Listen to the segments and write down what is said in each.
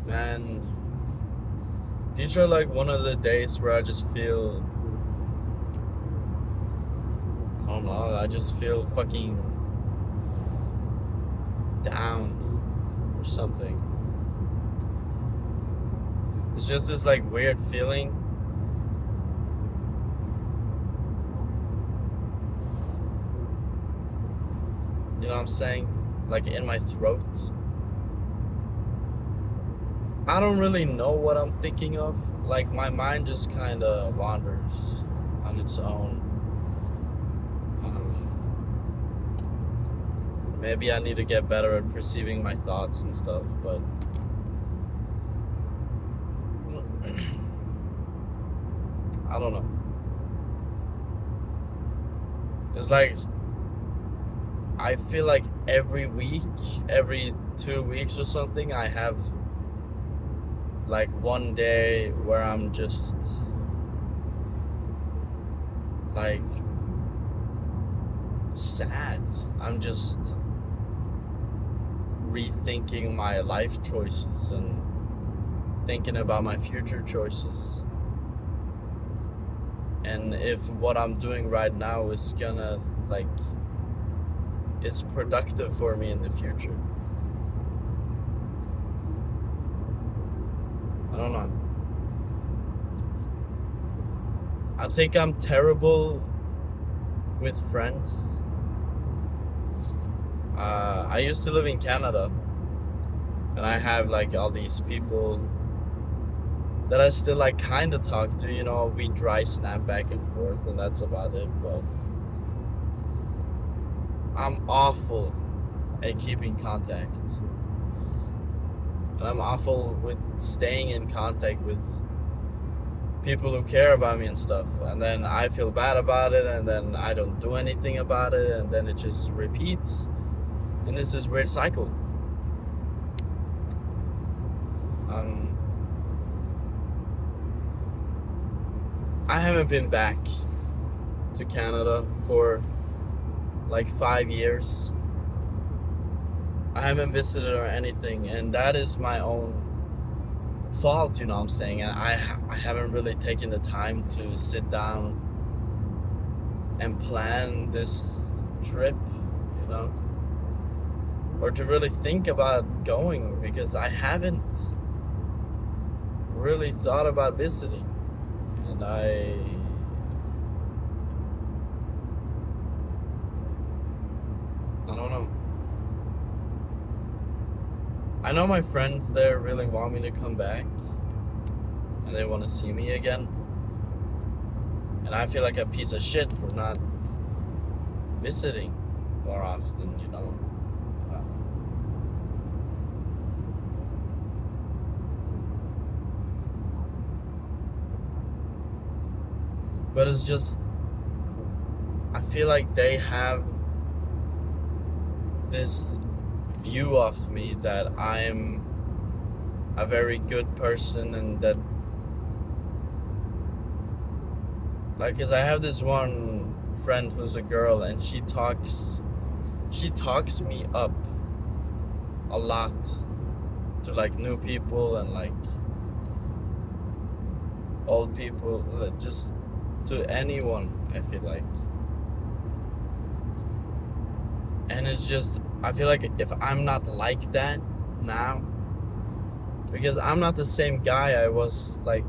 Man, these are like one of the days where I just feel, I don't know, I just feel fucking down or something. It's just this like weird feeling. You know what I'm saying? Like in my throat. I don't really know what I'm thinking of. Like my mind just kind of wanders on its own. Maybe I need to get better at perceiving my thoughts and stuff, but I don't know. It's like I feel like every week, every 2 weeks or something, I have like one day where I'm just like sad. I'm just rethinking my life choices and thinking about my future choices. And if what I'm doing right now is gonna like it's productive for me in the future. I don't know. I think I'm terrible with friends. I used to live in Canada, and I have like all these people that I still like kind of talk to. You know, we dry snap back and forth, and that's about it. But I'm awful at keeping contact, and I'm awful with staying in contact with people who care about me and stuff. And then I feel bad about it, and then I don't do anything about it, and then it just repeats. And it's this weird cycle. I haven't been back to Canada for like 5 years. I haven't visited or anything, and that is my own fault, you know what I'm saying? And I haven't really taken the time to sit down and plan this trip, you know? Or to really think about going, because I haven't really thought about visiting. And I don't know. I know my friends there really want me to come back, and they want to see me again. And I feel like a piece of shit for not visiting more often, you know. But it's just, I feel like they have this view of me that I'm a very good person, and that, like, cause I have this one friend who's a girl, and she talks me up a lot to like new people and like old people, just to anyone, I feel like. And it's just, I feel like if I'm not like that now, because I'm not the same guy I was like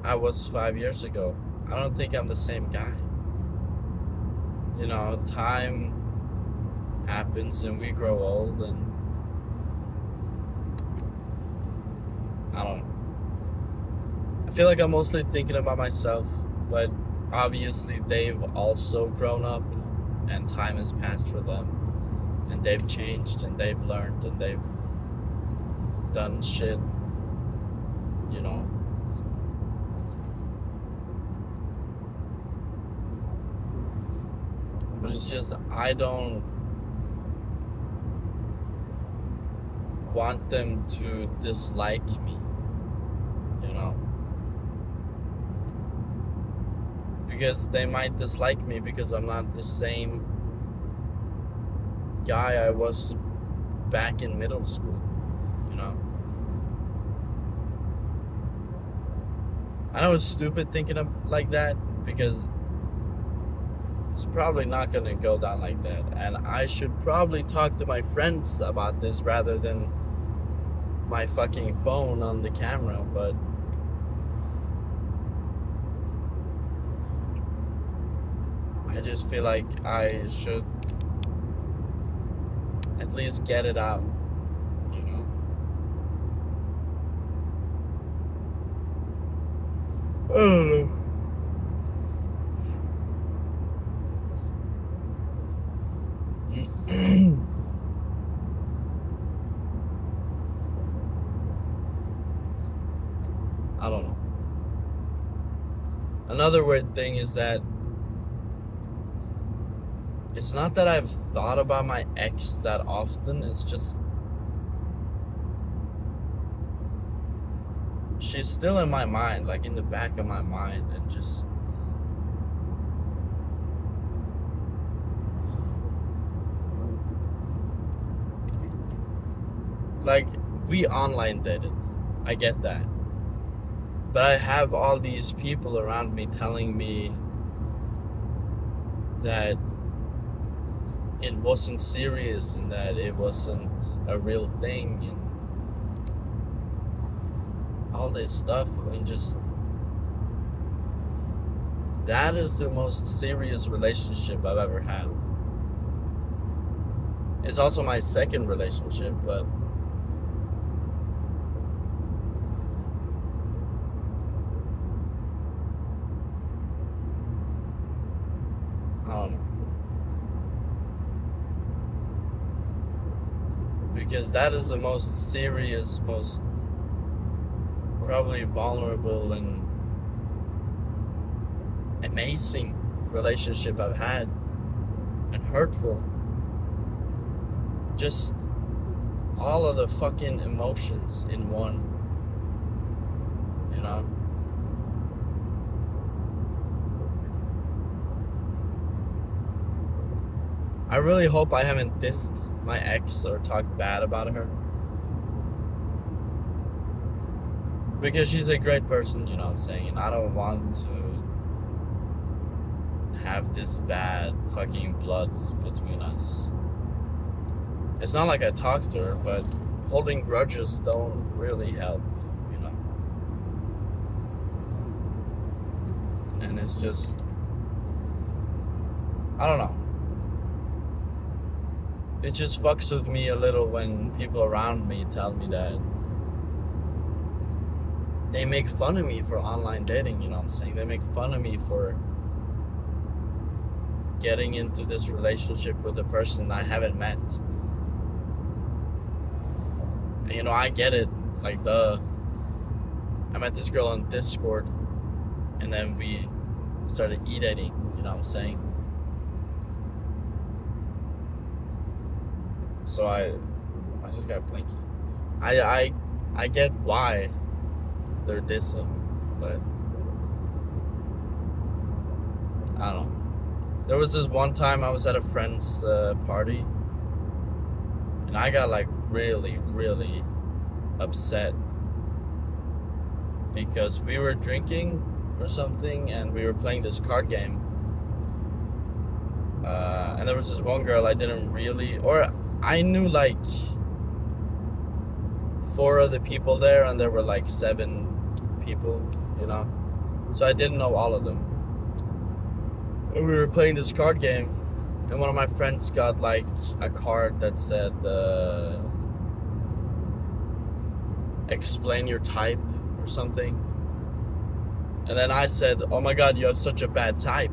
I was 5 years ago. I don't think I'm the same guy. You know, time happens and we grow old, and I don't know. I feel like I'm mostly thinking about myself, but obviously they've also grown up, and time has passed for them, and they've changed, and they've learned, and they've done shit, you know. But it's just, I don't want them to dislike me, you know. Because they might dislike me because I'm not the same guy I was back in middle school, you you know. I know it's stupid thinking of like that because it's probably not gonna go down like that, and I should probably talk to my friends about this rather than my fucking phone on the camera, but I just feel like I should at least get it out, you know. I don't know. I don't know. Another weird thing is that it's not that I've thought about my ex that often, it's just she's still in my mind, like in the back of my mind, and just like we online dated. I get that. But I have all these people around me telling me that it wasn't serious and that it wasn't a real thing and all this stuff, and just that is the most serious relationship I've ever had. It's also my second relationship, but I don't know. Because that is the most serious, most probably vulnerable and amazing relationship I've had, and hurtful. Just all of the fucking emotions in one, you know? I really hope I haven't dissed my ex or talked bad about her. Because she's a great person, you know what I'm saying? And I don't want to have this bad fucking blood between us. It's not like I talk to her, but holding grudges don't really help, you know? And it's just, I don't know. It just fucks with me a little when people around me tell me that they make fun of me for online dating, you know what I'm saying? They make fun of me for getting into this relationship with a person I haven't met. And, you know, I get it. Like, I met this girl on Discord, and then we started e-dating, you know what I'm saying? So I just got blinky. I get why they're dissing, but I don't know. There was this one time I was at a friend's party, and I got like really, really upset because we were drinking or something, and we were playing this card game. And there was this one girl I didn't really, or I knew like 4 of the people there, and there were like 7 people, you know? So I didn't know all of them. And we were playing this card game, and one of my friends got like a card that said, explain your type or something. And then I said, oh my god, you have such a bad type,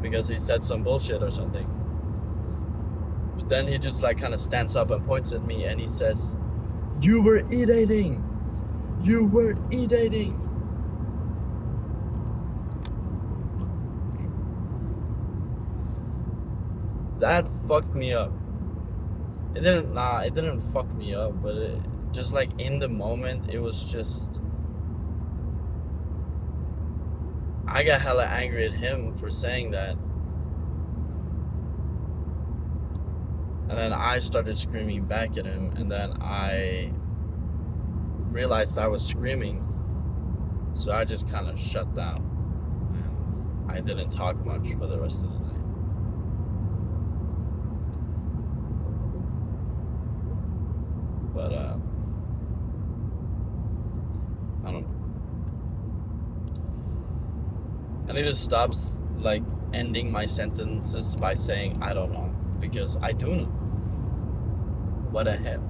because he said some bullshit or something. But then he just like kind of stands up and points at me, and he says, you were e-dating. You were e-dating. That fucked me up. It didn't fuck me up, but it just like in the moment, it was just, I got hella angry at him for saying that. And then I started screaming back at him, and then I realized I was screaming, so I just kind of shut down. And I didn't talk much for the rest of the night. But I don't know. I need to stop like ending my sentences by saying I don't know, because I do know. What the hell?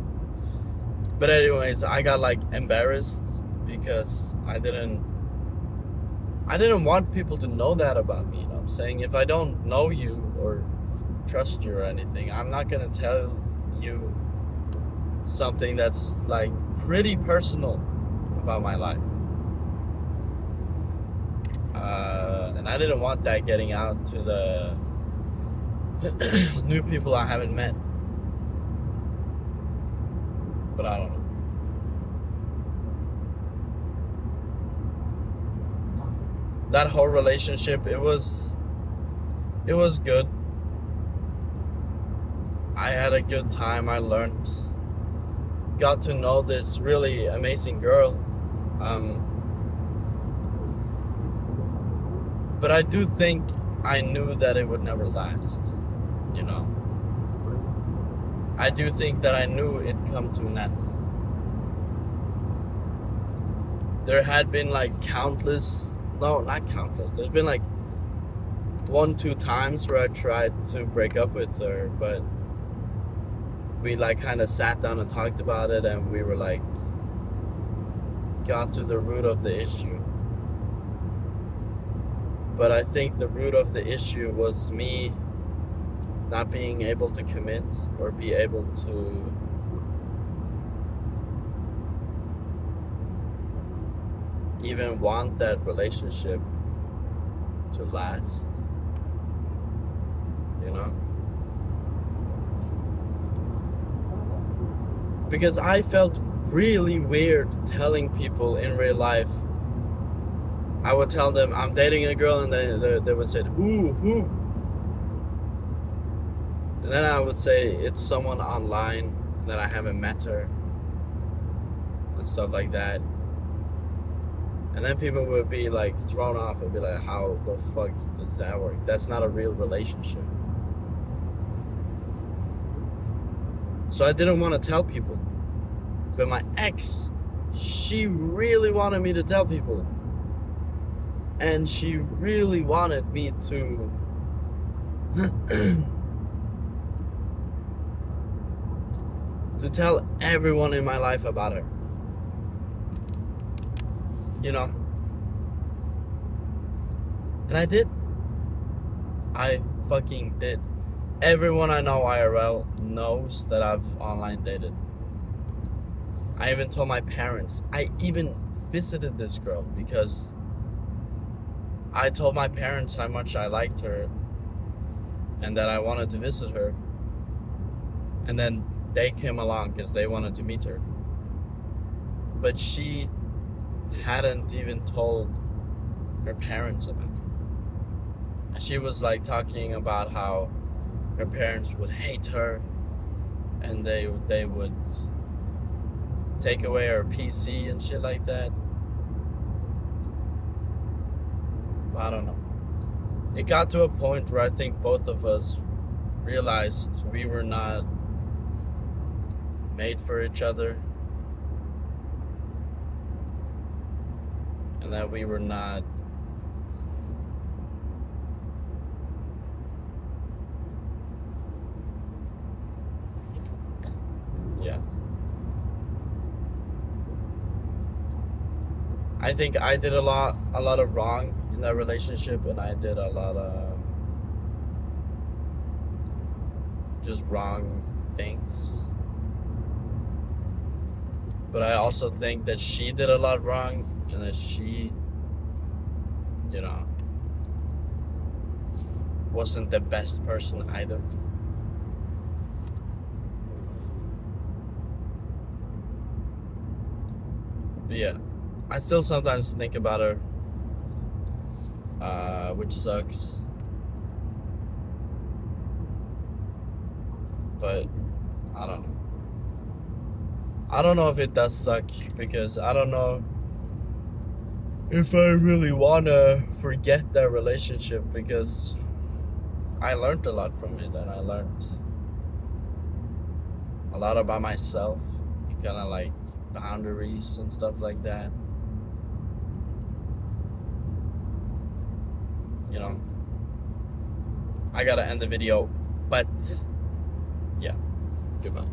But anyways, I got like embarrassed because I didn't want people to know that about me. You know what I'm saying? If I don't know you or trust you or anything, I'm not gonna tell you something that's like pretty personal about my life. And I didn't want that getting out to the new people I haven't met. But I don't know. That whole relationship, it was good. I had a good time. I learned, got to know this really amazing girl. But I do think I knew that it would never last, you know. I do think that I knew it'd come to an end. There had been like not countless. There's been like 1-2 times where I tried to break up with her, but we like kind of sat down and talked about it, and we were like, got to the root of the issue. But I think the root of the issue was me not being able to commit or be able to even want that relationship to last, you know? Because I felt really weird telling people in real life. I would tell them I'm dating a girl, and they would say, who? And then I would say it's someone online that I haven't met her, and stuff like that. And then people would be like thrown off and be like, how the fuck does that work? That's not a real relationship. So I didn't want to tell people. But my ex, she really wanted me to tell people. And she really wanted me to to tell everyone in my life about her. You know? And I did. I fucking did. Everyone I know IRL knows that I've online dated. I even told my parents. I even visited this girl because I told my parents how much I liked her and that I wanted to visit her. And then they came along because they wanted to meet her. But she hadn't even told her parents about it. She was like talking about how her parents would hate her and they would take away her PC and shit like that. I don't know. It got to a point where I think both of us realized we were not made for each other, and that we were not I think I did a lot of wrong in that relationship, and I did a lot of just wrong things. But I also think that she did a lot wrong, and that she, wasn't the best person either. But yeah, I still sometimes think about her, which sucks. But I don't know. I don't know if it does suck, because I don't know if I really wanna forget that relationship, because I learned a lot from it, and I learned a lot about myself, kind of like boundaries and stuff like that. You know, I gotta end the video, but yeah, goodbye.